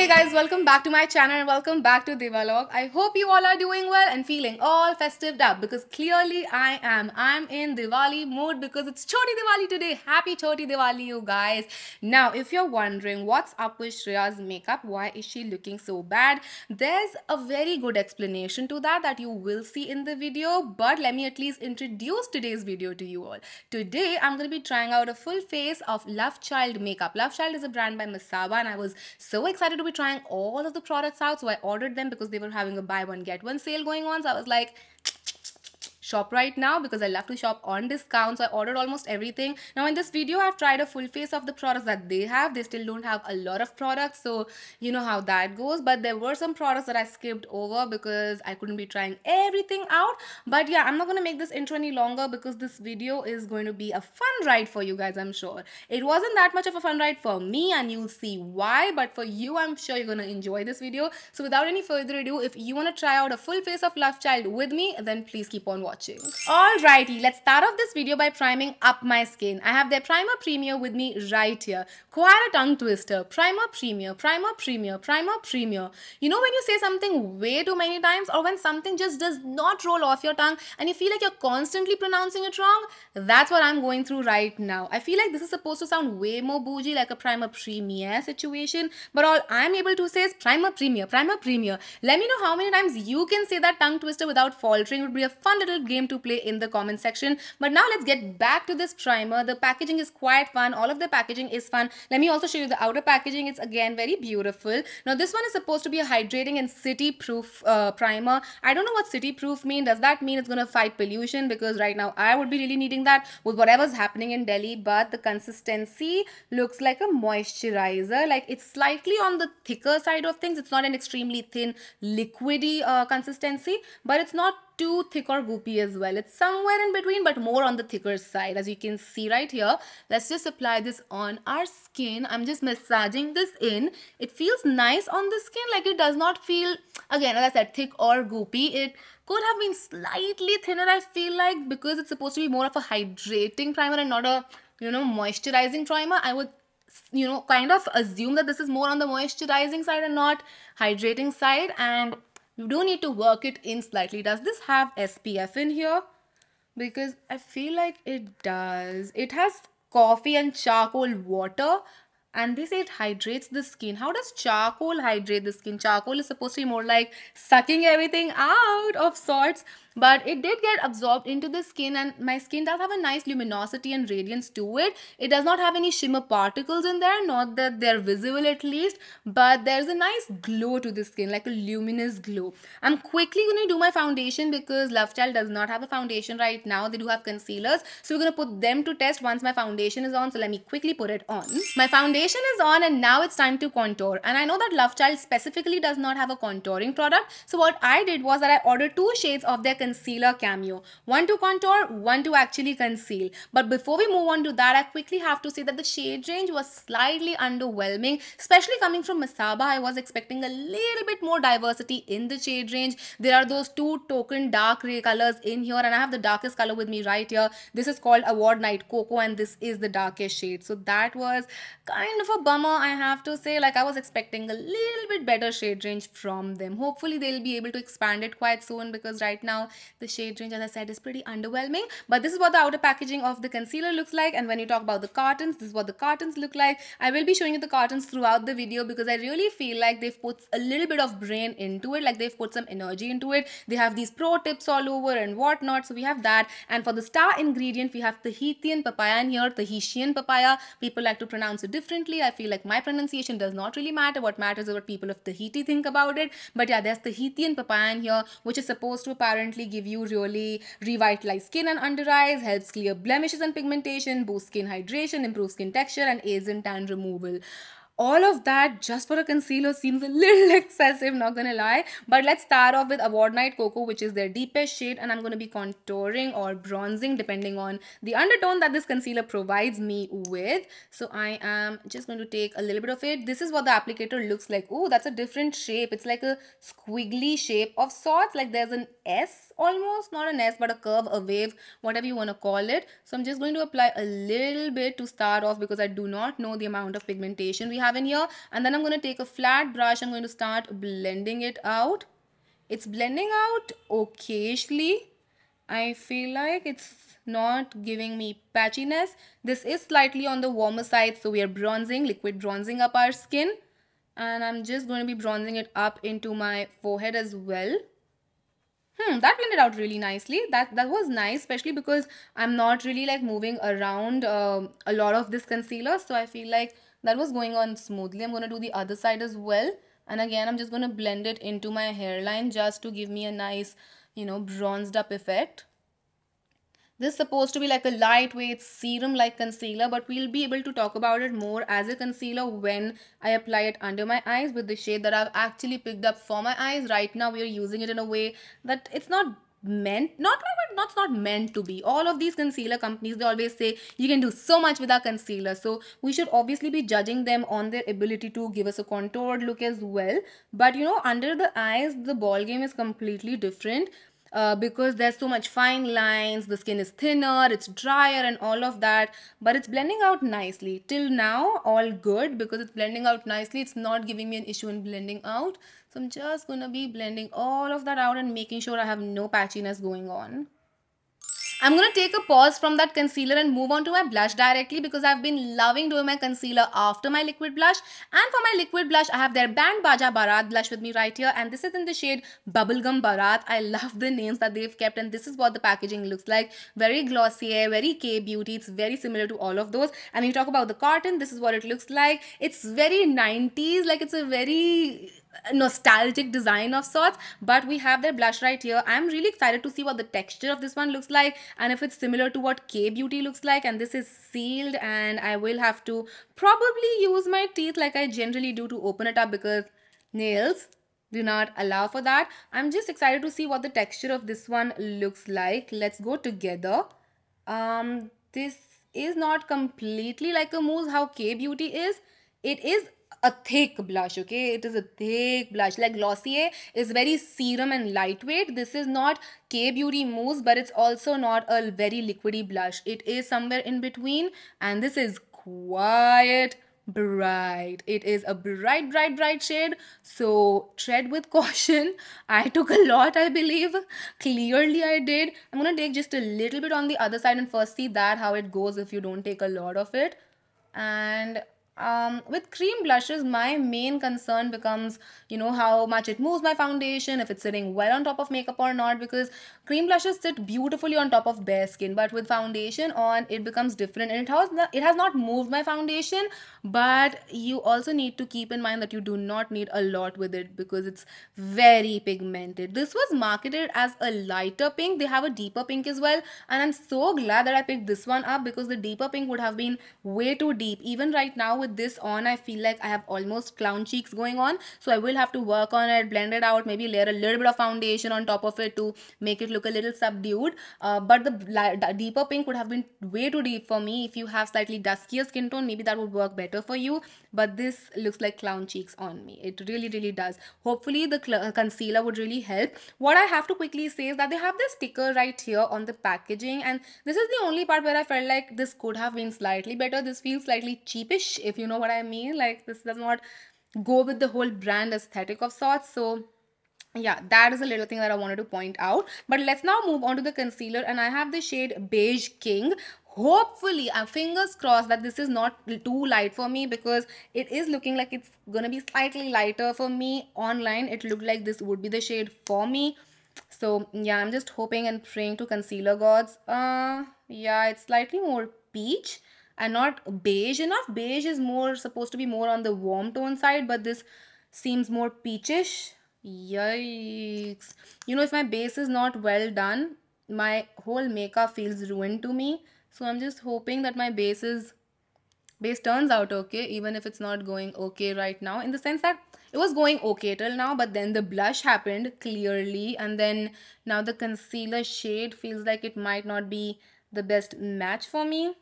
Hey guys, welcome back to my channel and welcome back to Divalog. I hope you all are doing well and feeling all festive up because clearly I am. I'm in Diwali mood because it's Choti Diwali today. Happy Choti Diwali, you guys. Now, if you're wondering what's up with Shreya's makeup, why is she looking so bad? There's a very good explanation to that you will see in the video, but let me at least introduce today's video to you all. Today, I'm going to be trying out a full face of Love Child makeup. Love Child is a brand by Masaba and I was so excited to be trying all of the products out, so I ordered them because they were having a buy one get one sale going on. So I was like, shop right now because I love to shop on discount. So I ordered almost everything. Now in this video I've tried a full face of the products that they have. They still don't have a lot of products, so you know how that goes, but there were some products that I skipped over because I couldn't be trying everything out. But yeah, I'm not going to make this intro any longer because this video is going to be a fun ride for you guys. I'm sure it wasn't that much of a fun ride for me and you'll see why, but for you I'm sure you're going to enjoy this video. So without any further ado, if you want to try out a full face of Love Child with me, then please keep on watching. Alrighty, let's start off this video by priming up my skin. I have their Primer Premier with me right here. Quite a tongue twister. Primer Premier, Primer Premier, Primer Premier. You know when you say something way too many times or when something just does not roll off your tongue and you feel like you're constantly pronouncing it wrong? That's what I'm going through right now. I feel like this is supposed to sound way more bougie, like a Primer Premier situation, but all I'm able to say is Primer Premier, Primer Premier. Let me know how many times you can say that tongue twister without faltering. It would be a fun little game to play in the comment section. But now let's get back to this primer. The packaging is quite fun. All of the packaging is fun. Let me also show you the outer packaging. It's again very beautiful. Now this one is supposed to be a hydrating and city proof primer. I don't know what city proof means. Does that mean it's going to fight pollution? Because right now I would be really needing that with whatever's happening in Delhi. But the consistency looks like a moisturizer. Like it's slightly on the thicker side of things. It's not an extremely thin liquidy consistency, but it's not too thick or goopy as well. It's somewhere in between, but more on the thicker side, as you can see right here. Let's just apply this on our skin. I'm just massaging this in. It feels nice on the skin. Like it does not feel, again as I said, thick or goopy. It could have been slightly thinner, I feel like, because it's supposed to be more of a hydrating primer and not a, moisturizing primer. I would kind of assume that this is more on the moisturizing side and not hydrating side, and you do need to work it in slightly. Does this have SPF in here? Because I feel like it does. It has coffee and charcoal water and they say it hydrates the skin. How does charcoal hydrate the skin? Charcoal is supposed to be more like sucking everything out of sorts, but it did get absorbed into the skin and my skin does have a nice luminosity and radiance to it. It does not have any shimmer particles in there, not that they're visible at least, but there's a nice glow to the skin, like a luminous glow. I'm quickly going to do my foundation because Love Child does not have a foundation right now. They do have concealers, so we're going to put them to test once my foundation is on. So let me quickly put it on. My foundation is on and now it's time to contour, and I know that Love Child specifically does not have a contouring product, so what I did was that I ordered two shades of their concealer Cameo, one to contour, one to actually conceal. But before we move on to that, I quickly have to say that the shade range was slightly underwhelming, especially coming from Masaba. I was expecting a little bit more diversity in the shade range. There are those two token dark gray colors in here and I have the darkest color with me right here. This is called Award Night Cocoa and this is the darkest shade, so that was kind of a bummer, I have to say. Like I was expecting a little bit better shade range from them. Hopefully they'll be able to expand it quite soon because right now the shade range, as I said, is pretty underwhelming. But this is what the outer packaging of the concealer looks like, and when you talk about the cartons, this is what the cartons look like. I will be showing you the cartons throughout the video because I really feel like they've put a little bit of brain into it, like they've put some energy into it. They have these pro tips all over and whatnot, so we have that. And for the star ingredient, we have Tahitian papaya in here, Tahitian papaya. People like to pronounce it differently. I feel like my pronunciation does not really matter. What matters is what people of Tahiti think about it. But yeah, there's Tahitian papaya in here, which is supposed to apparently give you really revitalized skin and under eyes, helps clear blemishes and pigmentation, boost skin hydration, improve skin texture, and aids in tan removal. All of that just for a concealer seems a little excessive, not gonna lie. But let's start off with Award Night Cocoa, which is their deepest shade, and I'm gonna be contouring or bronzing depending on the undertone that this concealer provides me with. So I am just going to take a little bit of it. This is what the applicator looks like. Oh, that's a different shape. It's like a squiggly shape of sorts, like there's an S almost, not an S but a curve, a wave, whatever you want to call it. So I'm just going to apply a little bit to start off because I do not know the amount of pigmentation we have in here. And then I'm going to take a flat brush. I'm going to start blending it out. It's blending out occasionally. I feel like it's not giving me patchiness. This is slightly on the warmer side, so we are bronzing, liquid bronzing up our skin. And I'm just going to be bronzing it up into my forehead as well. That blended out really nicely. That was nice, especially because I'm not really like moving around a lot of this concealer. So I feel like that was going on smoothly. I'm going to do the other side as well. And again, I'm just going to blend it into my hairline just to give me a nice, bronzed up effect. This is supposed to be like a lightweight serum like concealer, but we'll be able to talk about it more as a concealer when I apply it under my eyes with the shade that I've actually picked up for my eyes. Right now we are using it in a way that it's not meant to be. All of these concealer companies, they always say you can do so much with our concealer, so we should obviously be judging them on their ability to give us a contoured look as well. But under the eyes, the ball game is completely different. Because there's so much fine lines, the skin is thinner, it's drier and all of that, but it's blending out nicely. Till now, all good because it's blending out nicely. It's not giving me an issue in blending out. So I'm just gonna be blending all of that out and making sure I have no patchiness going on. I'm going to take a pause from that concealer and move on to my blush directly because I've been loving doing my concealer after my liquid blush. And for my liquid blush, I have their Baaja Baraat blush with me right here. And this is in the shade Bubblegum Baraat. I love the names that they've kept, and this is what the packaging looks like. Very glossy, very K-beauty. It's very similar to all of those. And when you talk about the carton, this is what it looks like. It's very 90s, like it's a very nostalgic design of sorts, but we have their blush right here. I'm really excited to see what the texture of this one looks like and if it's similar to what K-beauty looks like. And this is sealed, and I will have to probably use my teeth like I generally do to open it up because nails do not allow for that. I'm just excited to see what the texture of this one looks like. Let's go together. This is not completely like a mousse how K-beauty is. It is a thick blush, okay? It is a thick blush. Like Glossier is very serum and lightweight. This is not K-beauty mousse, but it's also not a very liquidy blush. It is somewhere in between, and this is quite bright. It is a bright shade, so tread with caution. I took a lot, I believe. Clearly I did. I'm gonna take just a little bit on the other side and first see that how it goes if you don't take a lot of it. And with cream blushes, my main concern becomes, how much it moves my foundation, if it's sitting well on top of makeup or not, because cream blushes sit beautifully on top of bare skin, but with foundation on, it becomes different, and it has not moved my foundation. But you also need to keep in mind that you do not need a lot with it because it's very pigmented. This was marketed as a lighter pink. They have a deeper pink as well, and I'm so glad that I picked this one up because the deeper pink would have been way too deep. Even right now with this on, I feel like I have almost clown cheeks going on, so I will have to work on it, blend it out, maybe layer a little bit of foundation on top of it to make it look a little subdued. But the deeper pink would have been way too deep for me. If you have slightly duskier skin tone, maybe that would work better for you, but this looks like clown cheeks on me. It really does. Hopefully the concealer would really help. What I have to quickly say is that they have this sticker right here on the packaging, and this is the only part where I felt like this could have been slightly better. This feels slightly cheapish, if you know what I mean. Like, this does not go with the whole brand aesthetic of sorts. So yeah, that is a little thing that I wanted to point out. But let's now move on to the concealer, and I have the shade Beige King. Hopefully, I'm fingers crossed that this is not too light for me because it is looking like it's gonna be slightly lighter for me. Online it looked like this would be the shade for me. So yeah, I'm just hoping and praying to concealer gods. Yeah, it's slightly more peach and not beige enough. Beige is more supposed to be more on the warm tone side, but this seems more peachish. Yikes. If my base is not well done, my whole makeup feels ruined to me. So I'm just hoping that my base turns out okay, even if it's not going okay right now, in the sense that it was going okay till now, but then the blush happened clearly, and then now the concealer shade feels like it might not be the best match for me.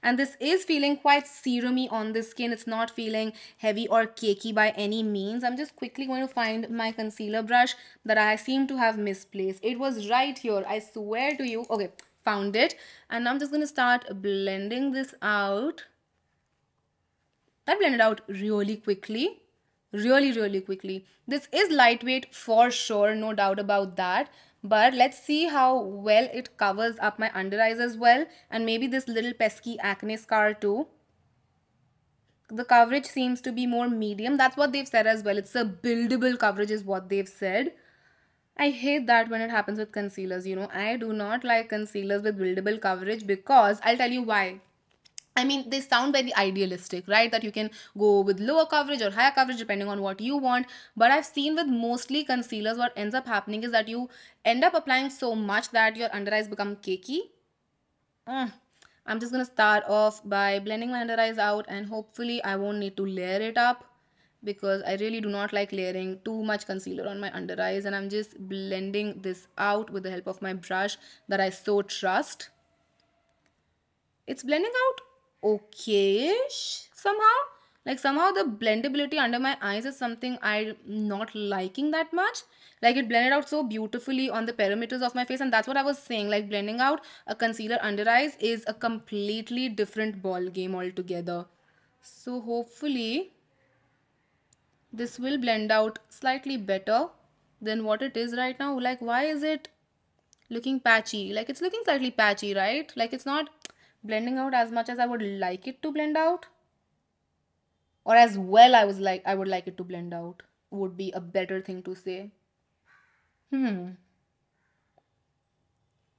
And this is feeling quite serumy on the skin. It's not feeling heavy or cakey by any means. I'm just quickly going to find my concealer brush that I seem to have misplaced. It was right here, I swear to you. Okay, found it. And I'm just going to start blending this out. That blended out really quickly. Really, really quickly. This is lightweight for sure, no doubt about that. But let's see how well it covers up my under eyes as well. And maybe this little pesky acne scar too. The coverage seems to be more medium. That's what they've said as well. It's a buildable coverage is what they've said. I hate that when it happens with concealers, you know. I do not like concealers with buildable coverage because I'll tell you why. I mean, they sound very idealistic, right? That you can go with lower coverage or higher coverage depending on what you want. But I've seen with mostly concealers, what ends up happening is that you end up applying so much that your under eyes become cakey. I'm just going to start off by blending my under eyes out, and hopefully I won't need to layer it up because I really do not like layering too much concealer on my under eyes. And I'm just blending this out with the help of my brush that I so trust. It's blending out okay-ish somehow. Like somehow the blendability under my eyes is something I'm not liking that much. Like it blended out so beautifully on the perimeters of my face, and that's what I was saying. Like blending out a concealer under eyes is a completely different ball game altogether. So hopefully this will blend out slightly better than what it is right now. Like why is it looking patchy? Like it's looking slightly patchy, right? Like it's not blending out as much as I would like it to blend out, or as well I would like it to blend out would be a better thing to say.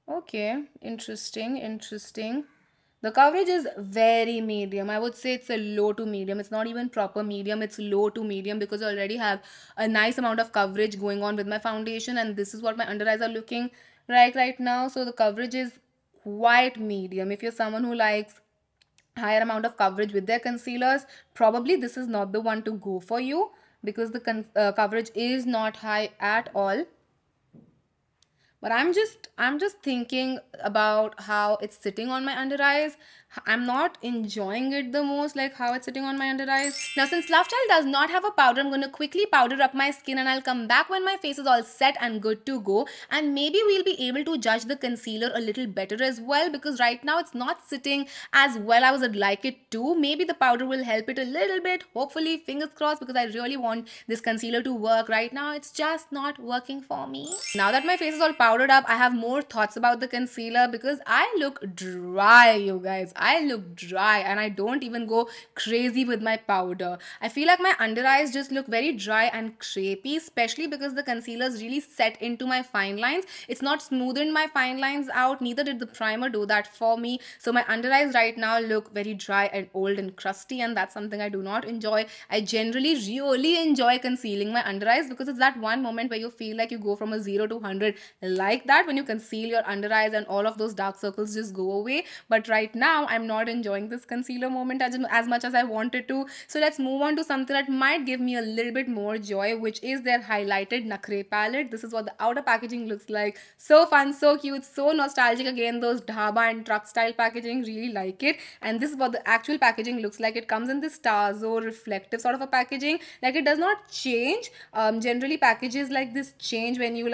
Okay, interesting. The coverage is very medium. I would say it's a low to medium. It's not even proper medium. It's low to medium because I already have a nice amount of coverage going on with my foundation, and this is what my under eyes are looking right now. So the coverage is quite medium. If you're someone who likes higher amount of coverage with their concealers, probably this is not the one to go for you because the coverage is not high at all. But I'm just thinking about how it's sitting on my under eyes. I'm not enjoying it the most, like how it's sitting on my under eyes. Now, since Lifestyle does not have a powder, I'm going to quickly powder up my skin, and I'll come back when my face is all set and good to go. And maybe we'll be able to judge the concealer a little better as well, because right now it's not sitting as well as I would like it to. Maybe the powder will help it a little bit. Hopefully, fingers crossed, because I really want this concealer to work. Right now, it's just not working for me. Now that my face is all powdered up, I have more thoughts about the concealer because I look dry, you guys. I look dry and I don't even go crazy with my powder. I feel like my under eyes just look very dry and crepey, especially because the concealer's really set into my fine lines. It's not smoothened my fine lines out, neither did the primer do that for me. So my under eyes right now look very dry and old and crusty, and that's something I do not enjoy. I generally really enjoy concealing my under eyes because it's that one moment where you feel like you go from a 0 to 100 like that when you conceal your under eyes and all of those dark circles just go away. But right now I'm not enjoying this concealer moment as much as I wanted to. So let's move on to something that might give me a little bit more joy, which is their highlighted Nakhre palette. This is what the outer packaging looks like. So fun, so cute, so nostalgic. Again, those dhaba and truck style packaging, really like it. And this is what the actual packaging looks like. It comes in this Tarzo reflective sort of a packaging. Like it does not change. Generally packages like this change when you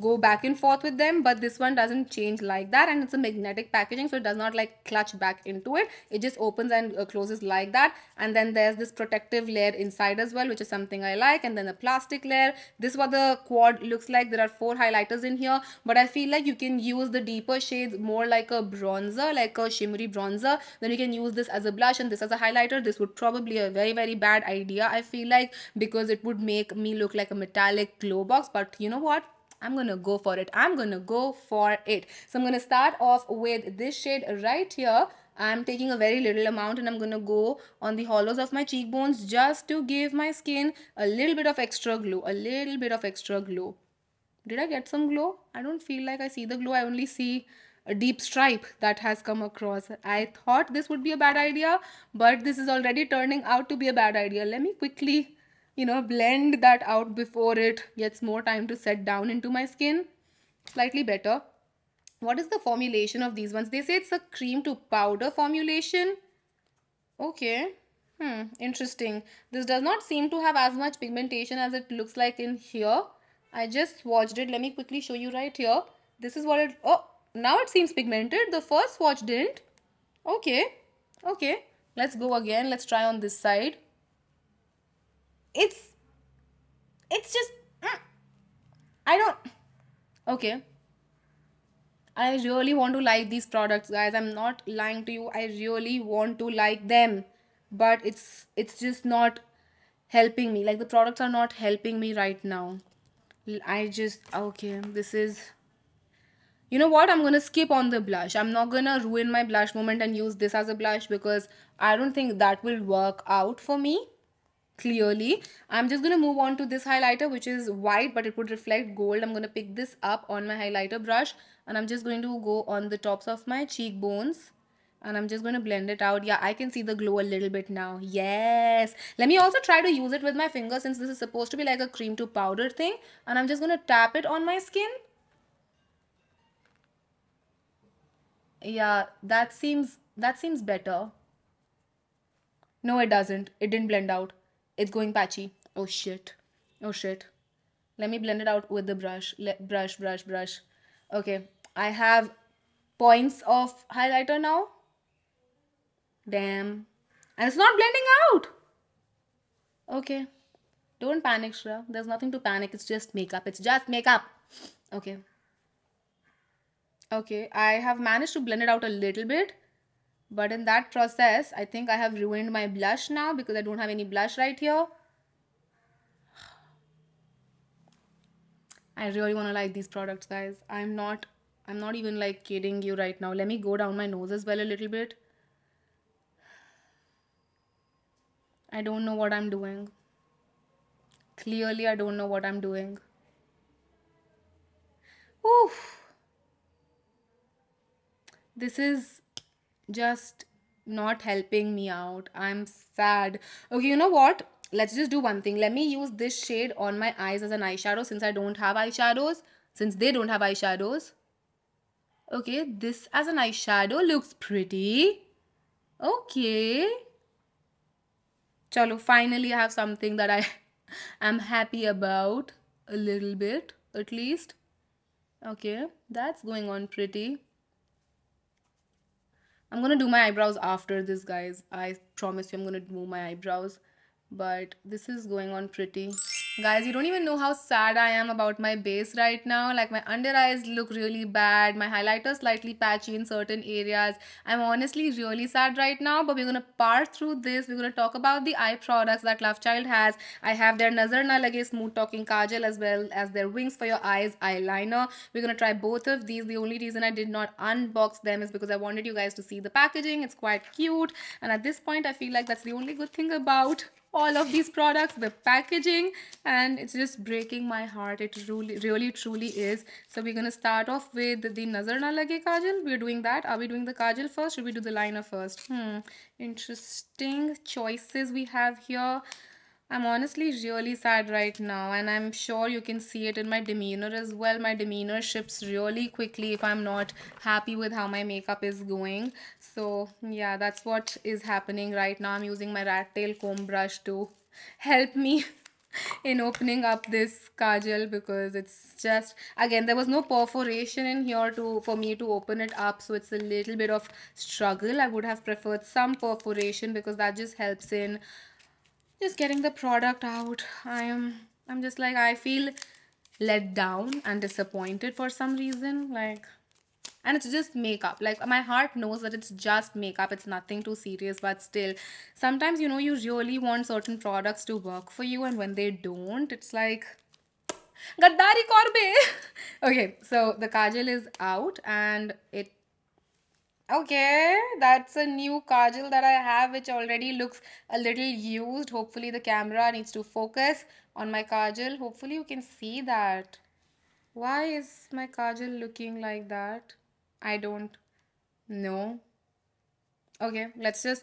go back and forth with them, but this one doesn't change like that, and it's a magnetic packaging, so it does not like clutch back into it. It just opens and closes like that. And then there's this protective layer inside as well, which is something I like. And then the plastic layer. This is what the quad looks like. There are 4 highlighters in here, but I feel like you can use the deeper shades more like a bronzer, like a shimmery bronzer. Then you can use this as a blush and this as a highlighter. This would probably be a very bad idea, I feel like, because it would make me look like a metallic glow box. But you know what? I'm gonna go for it. I'm gonna go for it. So I'm gonna start off with this shade right here. I'm taking a very little amount and I'm gonna go on the hollows of my cheekbones just to give my skin a little bit of extra glow. A little bit of extra glow. Did I get some glow? I don't feel like I see the glow. I only see a deep stripe that has come across. I thought this would be a bad idea, but this is already turning out to be a bad idea. Let me quickly blend that out before it gets more time to set down into my skin. Slightly better. What is the formulation of these ones? They say it's a cream to powder formulation. Okay. Interesting. This does not seem to have as much pigmentation as it looks like in here. I just swatched it. Let me quickly show you right here. This is what it... Oh, now it seems pigmented. The first swatch didn't. Okay. Let's go again. Let's try on this side. It's just I don't. Okay. I really want to like these products, guys. I'm not lying to you. I really want to like them. But it's just not helping me. Like the products are not helping me right now. I just okay, this is, you know what? I'm gonna skip on the blush. I'm not gonna ruin my blush moment and use this as a blush because I don't think that will work out for me. Clearly, I'm just gonna move on to this highlighter, which is white but it would reflect gold. I'm gonna pick this up on my highlighter brush and I'm just going to go on the tops of my cheekbones and I'm just going to blend it out. Yeah, I can see the glow a little bit now. Yes. Let me also try to use it with my finger since this is supposed to be like a cream to powder thing, and I'm just going to tap it on my skin. Yeah, that seems better. No, it doesn't. It didn't blend out. It's going patchy. Oh shit. Oh shit. Let me blend it out with the brush. Brush. Okay. I have points of highlighter now. Damn. And it's not blending out. Okay. Don't panic, Shreya. There's nothing to panic. It's just makeup. It's just makeup. Okay. Okay. I have managed to blend it out a little bit. But in that process, I think I have ruined my blush now because I don't have any blush right here. I really want to like these products, guys. I'm not even like kidding you right now. Let me go down my nose as well a little bit. I don't know what I'm doing. Clearly, I don't know what I'm doing. Oof. This is just not helping me out. I'm sad. Okay, you know what? Let's just do one thing. Let me use this shade on my eyes as an eyeshadow since I don't have eyeshadows. Since they don't have eyeshadows. Okay, this as an eyeshadow looks pretty. Okay. Chalo, finally I have something that I am happy about. A little bit, at least. Okay, that's going on pretty. I'm gonna do my eyebrows after this, guys. I promise you I'm gonna do my eyebrows. But this is going on pretty. Guys, you don't even know how sad I am about my base right now. Like my under eyes look really bad. My highlighter slightly patchy in certain areas. I'm honestly really sad right now. But we're going to part through this. We're going to talk about the eye products that Love Child has. I have their Nazar Lage Smooth Talking Kajal as well as their Wings for Your Eyes eyeliner. We're going to try both of these. The only reason I did not unbox them is because I wanted you guys to see the packaging. It's quite cute. And at this point, I feel like that's the only good thing about all of these products, the packaging, and it's just breaking my heart. It really truly is. So we're gonna start off with the Nazar Na Lage Kajal. We're doing that. Are we doing the Kajal first? Should we do the liner first? Interesting choices we have here. I'm honestly really sad right now, and I'm sure you can see it in my demeanor as well. My demeanor shifts really quickly if I'm not happy with how my makeup is going. So yeah, that's what is happening right now. I'm using my rat tail comb brush to help me in opening up this kajal because it's just, again, there was no perforation in here for me to open it up, so it's a little bit of struggle. I would have preferred some perforation because that just helps in just getting the product out. I'm just like, I feel let down and disappointed for some reason, like, and it's just makeup. Like my heart knows that it's just makeup, it's nothing too serious, but still sometimes, you know, you really want certain products to work for you, and when they don't, it's like gaddari korbe. Okay, so the kajal is out and it, okay, that's a new kajal that I have, which already looks a little used. Hopefully the camera needs to focus on my kajal. Hopefully you can see that. Why is my kajal looking like that? I don't know. Okay, let's just,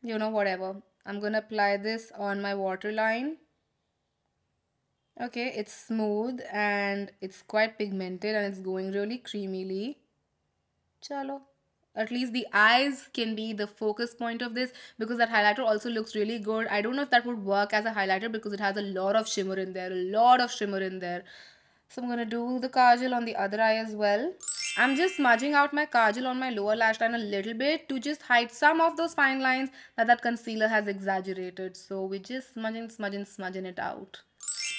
you know, whatever. I'm gonna apply this on my waterline. Okay, it's smooth and it's quite pigmented and it's going really creamily. Chalo. At least the eyes can be the focus point of this because that highlighter also looks really good. I don't know if that would work as a highlighter because it has a lot of shimmer in there. So I'm going to do the kajal on the other eye as well. I'm just smudging out my kajal on my lower lash line a little bit to just hide some of those fine lines that concealer has exaggerated. So we're just smudging it out.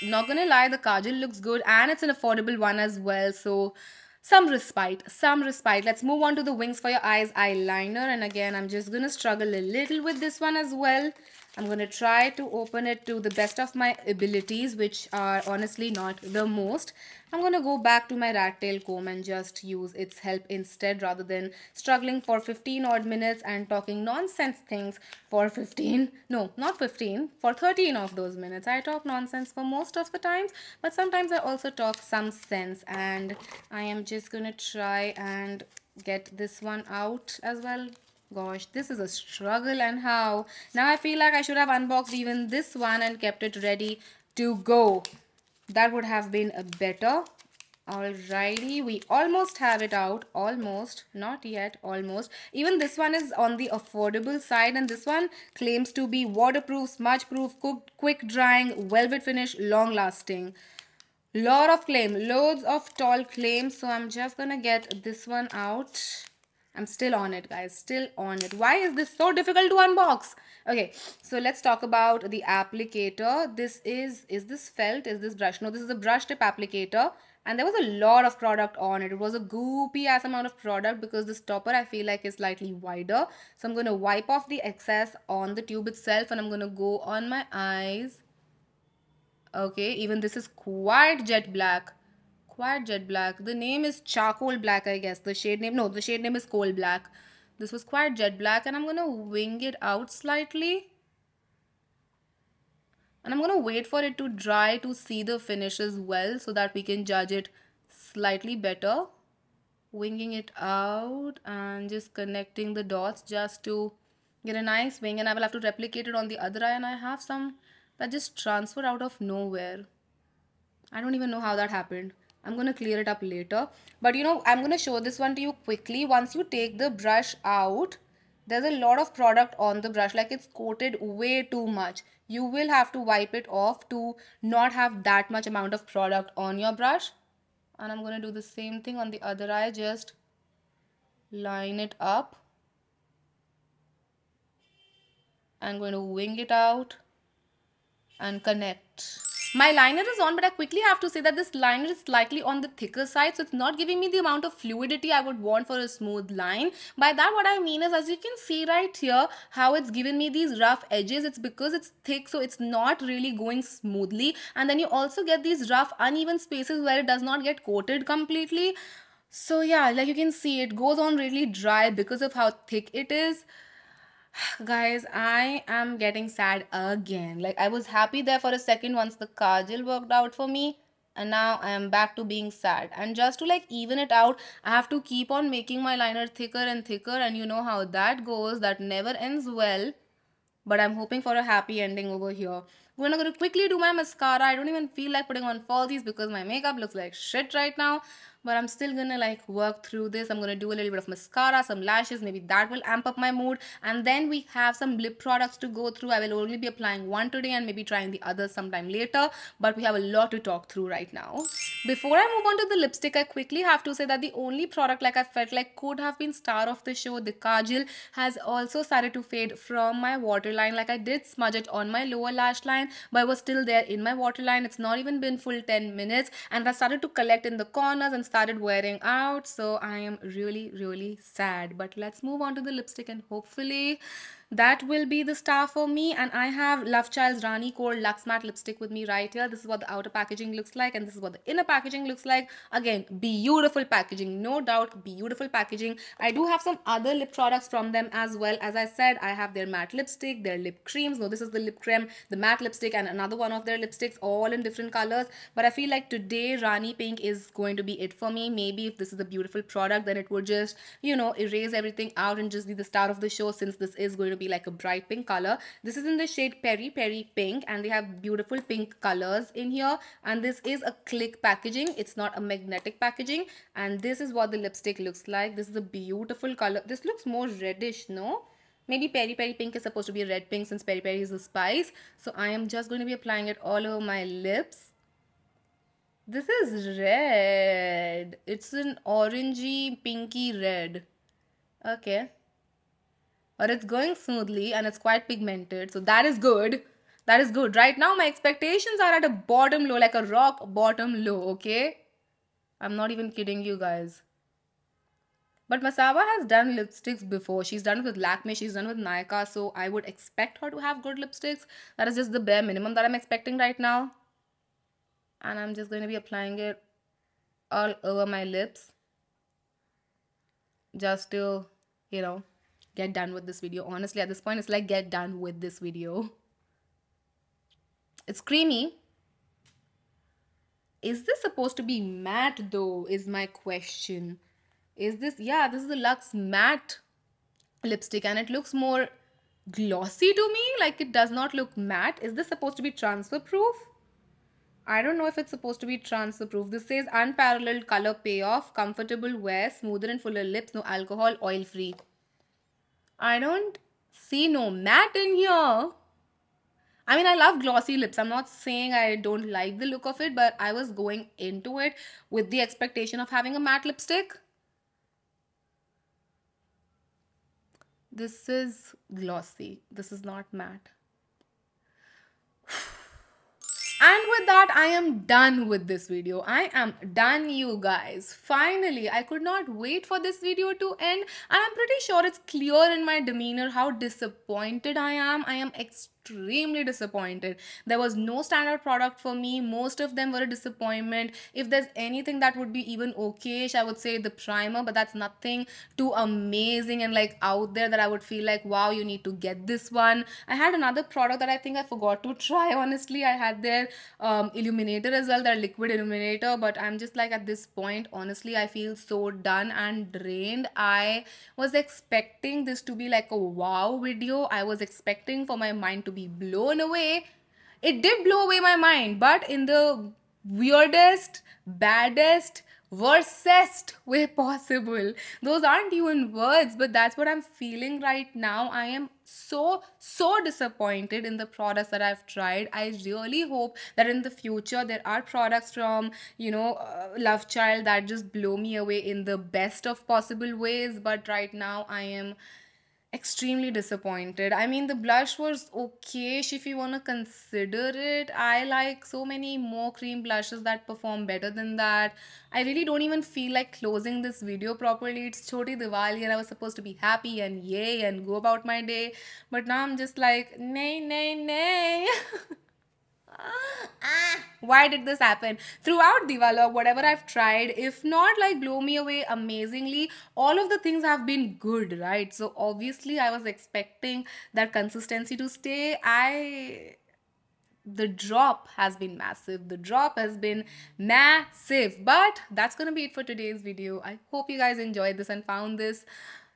Not gonna lie, the kajal looks good and it's an affordable one as well. So some respite, some respite. Let's move on to the wings for your eyes eyeliner. And again, I'm just gonna struggle a little with this one as well. I'm going to try to open it to the best of my abilities, which are honestly not the most. I'm going to go back to my rat tail comb and just use its help instead, rather than struggling for 15 odd minutes and talking nonsense things for 15. No, not 15, for 13 of those minutes. I talk nonsense for most of the times, but sometimes I also talk some sense, and I am just going to try and get this one out as well. Gosh, this is a struggle, and how. Now I feel like I should have unboxed even this one and kept it ready to go. That would have been a better. Alrighty, we almost have it out. Almost. Not yet. Almost. Even this one is on the affordable side, and this one claims to be waterproof, smudge proof, quick drying, velvet finish, long lasting. Lot of claim. Loads of tall claims. So I'm just gonna get this one out. I'm still on it, guys. Still on it. Why is this so difficult to unbox? Okay, so let's talk about the applicator. This is this felt? Is this brush? No, this is a brush tip applicator. And there was a lot of product on it. It was a goopy ass amount of product because this topper I feel like is slightly wider. So I'm going to wipe off the excess on the tube itself, and I'm going to go on my eyes. Okay, even this is quite jet black. Quite jet black. The name is charcoal black, I guess. The shade name, no, the shade name is coal black. This was quite jet black, and I'm going to wing it out slightly. And I'm going to wait for it to dry to see the finish as well, so that we can judge it slightly better. Winging it out and just connecting the dots just to get a nice wing. And I will have to replicate it on the other eye, and I have some that just transferred out of nowhere. I don't even know how that happened. I'm going to clear it up later. But you know, I'm going to show this one to you quickly. Once you take the brush out, there's a lot of product on the brush. Like, it's coated way too much. You will have to wipe it off to not have that much amount of product on your brush. And I'm going to do the same thing on the other eye. Just line it up. I'm going to wing it out and connect. My liner is on, but I quickly have to say that this liner is slightly on the thicker side, so it's not giving me the amount of fluidity I would want for a smooth line. By that, what I mean is, as you can see right here, how it's given me these rough edges. It's because it's thick, so it's not really going smoothly. And then you also get these rough, uneven spaces where it does not get coated completely. So yeah, like you can see, it goes on really dry because of how thick it is. Guys, I am getting sad again. Like, I was happy there for a second once the kajal worked out for me, and now I am back to being sad. And just to like even it out, I have to keep on making my liner thicker and thicker, and you know how that goes. That never ends well. But I'm hoping for a happy ending over here. We're not going to quickly do my mascara. I don't even feel like putting on falsies because my makeup looks like shit right now. But I'm still gonna like work through this. I'm gonna do a little bit of mascara, some lashes, maybe that will amp up my mood. And then we have some lip products to go through. I will only be applying one today and maybe trying the others sometime later. But we have a lot to talk through right now. Before I move on to the lipstick, I quickly have to say that the only product like I felt like could have been star of the show, the kajal, has also started to fade from my waterline. Like, I did smudge it on my lower lash line, but it was still there in my waterline. It's not even been full 10 minutes, and I started to collect in the corners and started wearing out. So I am really sad. But let's move on to the lipstick, and hopefully that will be the star for me. And I have Love Child's Rani Core Luxe Matte lipstick with me right here. This is what the outer packaging looks like, and this is what the inner packaging looks like. Again, beautiful packaging, no doubt, beautiful packaging. I do have some other lip products from them as well. As I said, I have their matte lipstick, their lip creams. No, this is the lip cream, the matte lipstick, and another one of their lipsticks, all in different colors. But I feel like today Rani Pink is going to be it for me. Maybe if this is a beautiful product, then it would just, you know, erase everything out and just be the star of the show, since this is going to be like a bright pink color. This is in the shade Peri-Peri Pink, and they have beautiful pink colors in here. And this is a click packaging. It's not a magnetic packaging. And this is what the lipstick looks like. This is a beautiful color. This looks more reddish, no? Maybe Peri-Peri Pink is supposed to be a red pink, since Peri-Peri is a spice. So I am just going to be applying it all over my lips. This is red. It's an orangey, pinky red. Okay. But it's going smoothly and it's quite pigmented. So that is good. That is good. Right now, my expectations are at a bottom low, like a rock bottom low, okay? I'm not even kidding you guys. But Masaba has done lipsticks before. She's done it with Lakme, she's done it with Nykaa, so I would expect her to have good lipsticks. That is just the bare minimum that I'm expecting right now. And I'm just going to be applying it all over my lips. Just to, you know, get done with this video. Honestly, at this point, it's like get done with this video. It's creamy. Is this supposed to be matte though, is my question. Is this, yeah, this is the Luxe matte lipstick and it looks more glossy to me. Like it does not look matte. Is this supposed to be transfer proof? I don't know if it's supposed to be transfer proof. This says unparalleled color payoff, comfortable wear, smoother and fuller lips, no alcohol, oil free. I don't see no matte in here. I mean, I love glossy lips. I'm not saying I don't like the look of it, but I was going into it with the expectation of having a matte lipstick. This is glossy. This is not matte. And with that, I am done with this video. I am done, you guys. Finally, I could not wait for this video to end. And I'm pretty sure it's clear in my demeanor how disappointed I am. I am extremely disappointed. There was no standard product for me. Most of them were a disappointment. If there's anything that would be even okayish, I would say the primer, but that's nothing too amazing and like out there that I would feel like, wow, you need to get this one. I had another product that I think I forgot to try. Honestly, I had their illuminator as well, their liquid illuminator, but I'm just like, at this point, honestly, I feel so done and drained. I was expecting this to be like a wow video. I was expecting for my mind to be blown away. It did blow away my mind, but in the weirdest, baddest, worsest way possible. Those aren't even words, but that's what I'm feeling right now. I am so disappointed in the products that I've tried. I really hope that in the future there are products from, you know, Love Child that just blow me away in the best of possible ways. But right now I am extremely disappointed. I mean, the blush was okay if you want to consider it. I like so many more cream blushes that perform better than that. I really don't even feel like closing this video properly. It's Choti Diwali and I was supposed to be happy and yay and go about my day, but now I'm just like, nay, nay, nay. Why did this happen? Throughout Diwali, whatever I've tried, if not like blow me away amazingly, all of the things have been good, right? So obviously I was expecting that consistency to stay. The drop has been massive. The drop has been massive. But that's gonna be it for today's video. I hope you guys enjoyed this and found this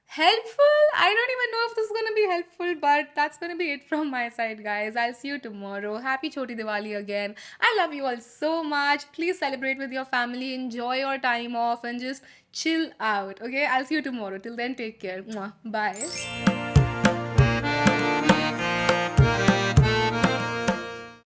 helpful. I don't even know if this is gonna be helpful, but that's gonna be it from my side, guys. I'll see you tomorrow. Happy Choti Diwali again. I love you all so much. Please celebrate with your family, enjoy your time off, and just chill out. Okay, I'll see you tomorrow. Till then, take care. Mwah. Bye.